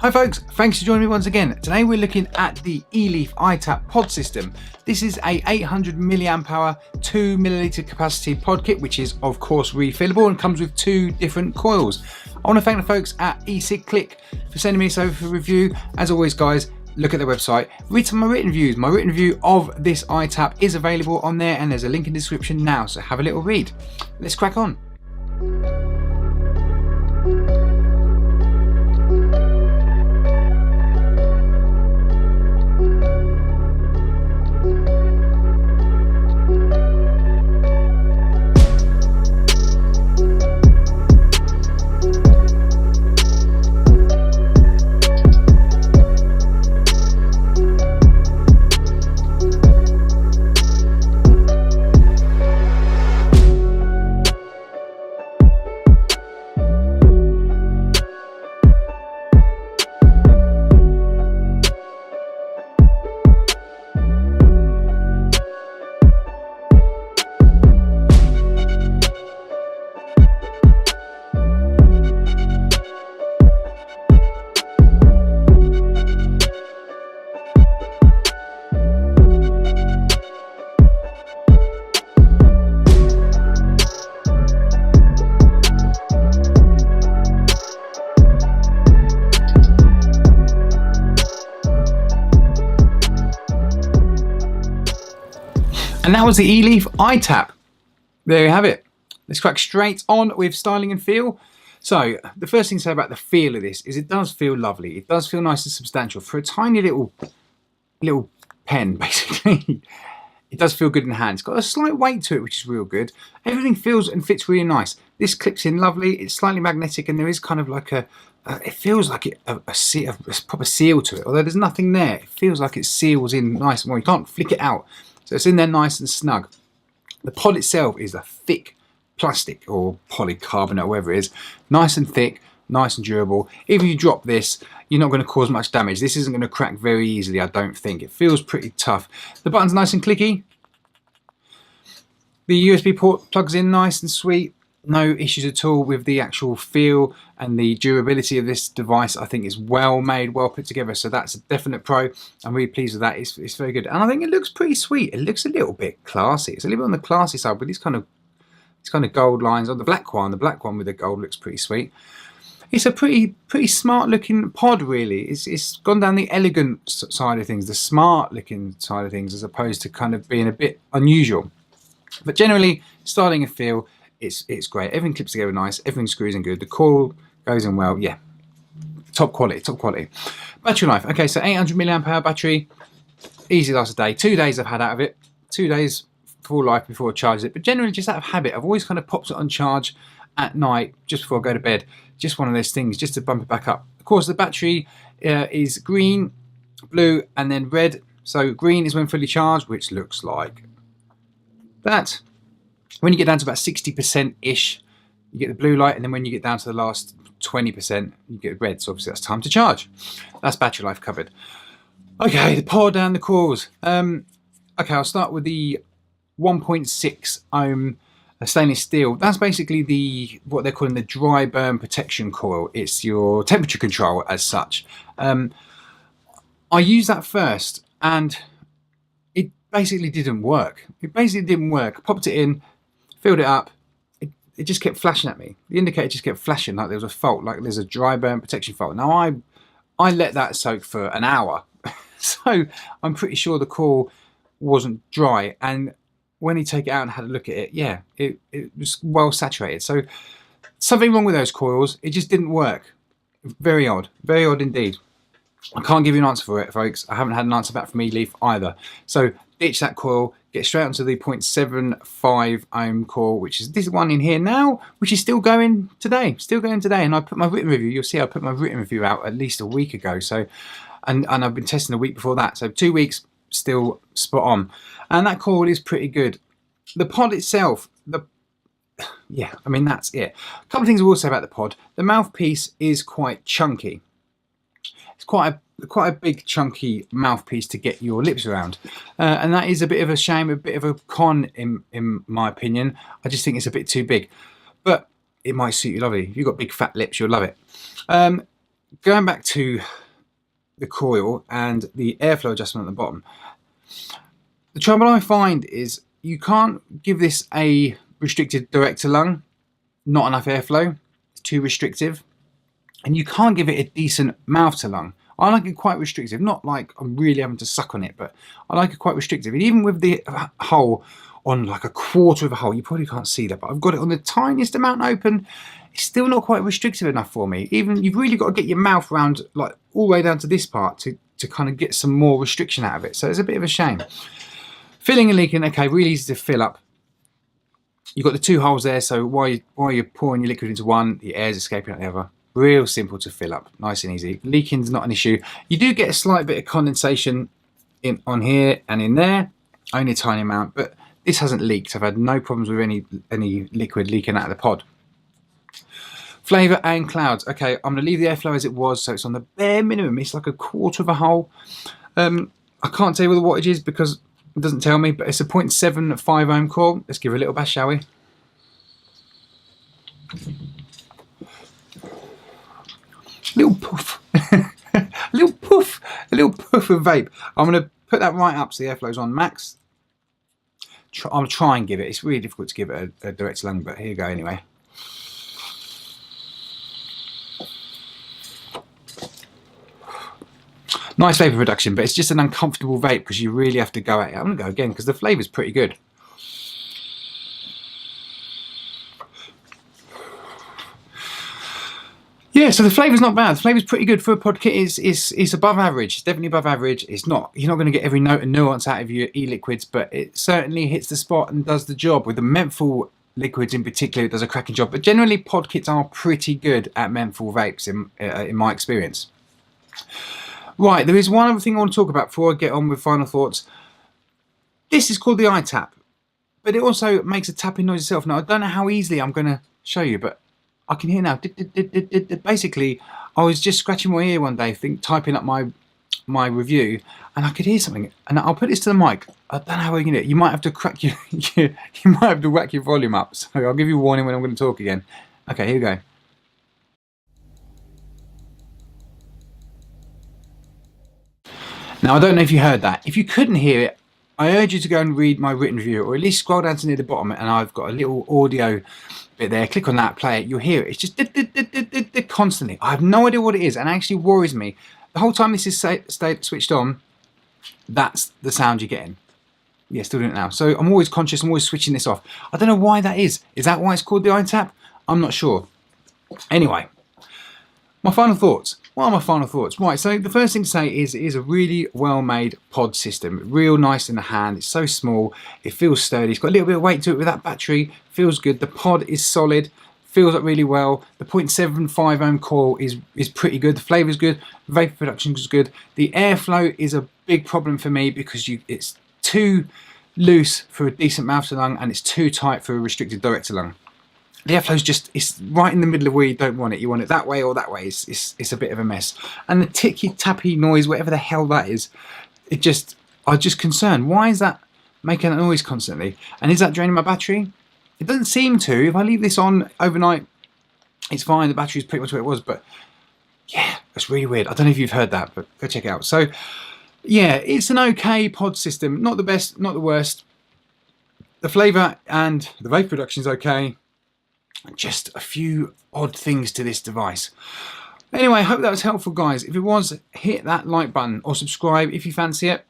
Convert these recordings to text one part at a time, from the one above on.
Hi folks, thanks for joining me once again. Today we're looking at the Eleaf iTap pod system. This is a 800 mAh, 2 milliliter capacity pod kit, which is of course refillable and comes with 2 different coils. I want to thank the folks at eSigClick for sending me this over for review. As always guys, look at their website, read some of my written reviews. My written review of this iTap is available on there and there's a link in the description now, so have a little read. Let's crack on. And that was the Eleaf iTap. There you have it. Let's crack straight on with styling and feel. So the first thing to say about the feel of this is it does feel lovely. It does feel nice and substantial for a tiny little pen, basically. It does feel good in the hand. It's got a slight weight to it, which is real good. Everything feels and fits really nice. This clips in lovely. It's slightly magnetic, and there is kind of like it feels like a proper seal to it. Although there's nothing there, it feels like it seals in nice. Well, you can't flick it out. So it's in there nice and snug. The pod itself is a thick plastic or polycarbonate, or whatever it is. Nice and thick, nice and durable. If you drop this, you're not going to cause much damage. This isn't going to crack very easily, I don't think. It feels pretty tough. The button's nice and clicky. The USB port plugs in nice and sweet. No issues at all with the actual feel, and the durability of this device I think is well made, well put together, so that's a definite pro. I'm really pleased with that. It's very good, and I think it looks pretty sweet. It looks a little bit classy. It's a little bit on the classy side with these kind of gold lines on the black one. The black one with the gold looks pretty sweet. It's a pretty smart looking pod, really. It's gone down the elegant side of things, the smart looking side of things, as opposed to kind of being a bit unusual. But generally, styling and feel, it's great. Everything clips together nice. Everything screws in good. The coil goes in well. Yeah, top quality, top quality. Battery life. Okay, so 800 mAh battery. Easy lasts a day. 2 days I've had out of it. 2 days full life before I charge it. But generally, just out of habit, I've always kind of popped it on charge at night just before I go to bed. Just one of those things, just to bump it back up. Of course, the battery is green, blue, and then red. So green is when fully charged, which looks like that. When you get down to about 60%-ish, you get the blue light, and then when you get down to the last 20%, you get red, so obviously that's time to charge. That's battery life covered. Okay, the pod and the coils. Okay, I'll start with the 1.6 ohm stainless steel. That's basically what they're calling the dry burn protection coil. It's your temperature control as such. I used that first, and it basically didn't work. It basically didn't work. I popped it in, filled it up, it just kept flashing at me. The indicator just kept flashing like there was a fault, like there's a dry burn protection fault. Now I let that soak for an hour, so I'm pretty sure the coil wasn't dry, and when you take it out and had a look at it, yeah, it was well saturated. So something wrong with those coils, it just didn't work. Very odd indeed. I can't give you an answer for it, folks. I haven't had an answer back from Eleaf either. So ditch that coil, get straight onto the 0.75 ohm coil, which is this one in here now, which is still going today. And I put my written review, you'll see I put my written review out at least a week ago. So, and I've been testing a week before that. So 2 weeks, still spot on. And that coil is pretty good. The pod itself, yeah, I mean, that's it. A couple of things I will say about the pod. The mouthpiece is quite chunky. It's quite a big chunky mouthpiece to get your lips around, and that is a bit of a shame, a bit of a con in my opinion. I just think it's a bit too big, but it might suit you lovely. If you've got big fat lips, you'll love it. going back to the coil and the airflow adjustment at the bottom, the trouble I find is you can't give this a restricted direct to lung, not enough airflow, it's too restrictive, and you can't give it a decent mouth to lung. I like it quite restrictive, not like I'm really having to suck on it, but I like it quite restrictive. And even with the hole on like a quarter of a hole, you probably can't see that, but I've got it on the tiniest amount open. It's still not quite restrictive enough for me. Even you've really got to get your mouth around like all the way down to this part to kind of get some more restriction out of it. So it's a bit of a shame. Filling and leaking, okay, really easy to fill up. You've got the two holes there, so while you're pouring your liquid into one, the air's escaping out the other. Real simple to fill up, nice and easy. Leaking's not an issue. You do get a slight bit of condensation on here and in there, only a tiny amount, but this hasn't leaked. I've had no problems with any liquid leaking out of the pod. Flavour and clouds. Okay, I'm going to leave the airflow as it was, so it's on the bare minimum. It's like a quarter of a hole. I can't tell you what the wattage is because it doesn't tell me, but it's a 0.75 ohm coil. Let's give it a little bash, shall we? Little puff, a little puff of vape. I'm going to put that right up so the airflow's on max. I'll try and give it. It's really difficult to give it a direct lung, but here you go anyway. Nice vapour reduction, but it's just an uncomfortable vape because you really have to go at it. I'm going to go again because the flavour's pretty good. Yeah, so the flavour's not bad. The flavour's pretty good for a pod kit. It's above average. It's definitely above average. It's not, you're not going to get every note and nuance out of your e-liquids, but it certainly hits the spot and does the job. With the menthol liquids in particular, it does a cracking job. But generally, pod kits are pretty good at menthol vapes in my experience. Right, there is one other thing I want to talk about before I get on with final thoughts. This is called the iTap, but it also makes a tapping noise itself. Now, I don't know how easily I'm going to show you, but I can hear now. Basically, I was just scratching my ear one day, typing up my review, and I could hear something. And I'll put this to the mic. I don't know how we can do it. You might have to crack your, you might have to whack your volume up. So I'll give you a warning when I'm going to talk again. Okay, here we go. Now, I don't know if you heard that. If you couldn't hear it, I urge you to go and read my written review, or at least scroll down to near the bottom, and I've got a little audio bit there. Click on that, play it, you'll hear it. It's just constantly. I have no idea what it is, and it actually worries me. The whole time this is switched on, that's the sound you're getting. Yeah, still doing it now. So I'm always conscious, I'm always switching this off. I don't know why that is. Is that why it's called the iTap? I'm not sure. Anyway, my final thoughts. What are my final thoughts? Right, so the first thing to say is it is a really well-made pod system. Real nice in the hand. It's so small. It feels sturdy. It's got a little bit of weight to it with that battery. Feels good. The pod is solid. Feels up really well. The 0.75 ohm coil is pretty good. The flavour is good. Vapor production is good. The airflow is a big problem for me because it's too loose for a decent mouth to lung and it's too tight for a restricted direct to lung. The airflow's just, it's right in the middle of where you don't want it. You want it that way or that way. It's a bit of a mess. And the ticky tappy noise, whatever the hell that is, I'm just concerned. Why is that making that noise constantly? And is that draining my battery? It doesn't seem to. If I leave this on overnight, it's fine. The battery's pretty much where it was, but yeah, it's really weird. I don't know if you've heard that, but go check it out. So yeah, it's an okay pod system. Not the best, not the worst. The flavour and the vape production is okay. Just a few odd things to this device. Anyway, I hope that was helpful, guys. If it was, hit that like button or subscribe if you fancy it,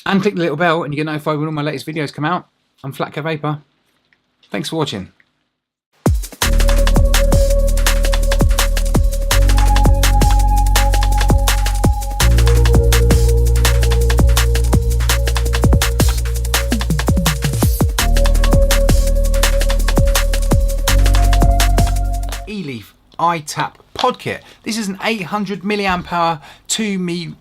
and click the little bell and you get notified when all my latest videos come out. I'm FlatCap Vaper. Thanks for watching. Eleaf iTap pod kit. This is an 800 milliamp hour to me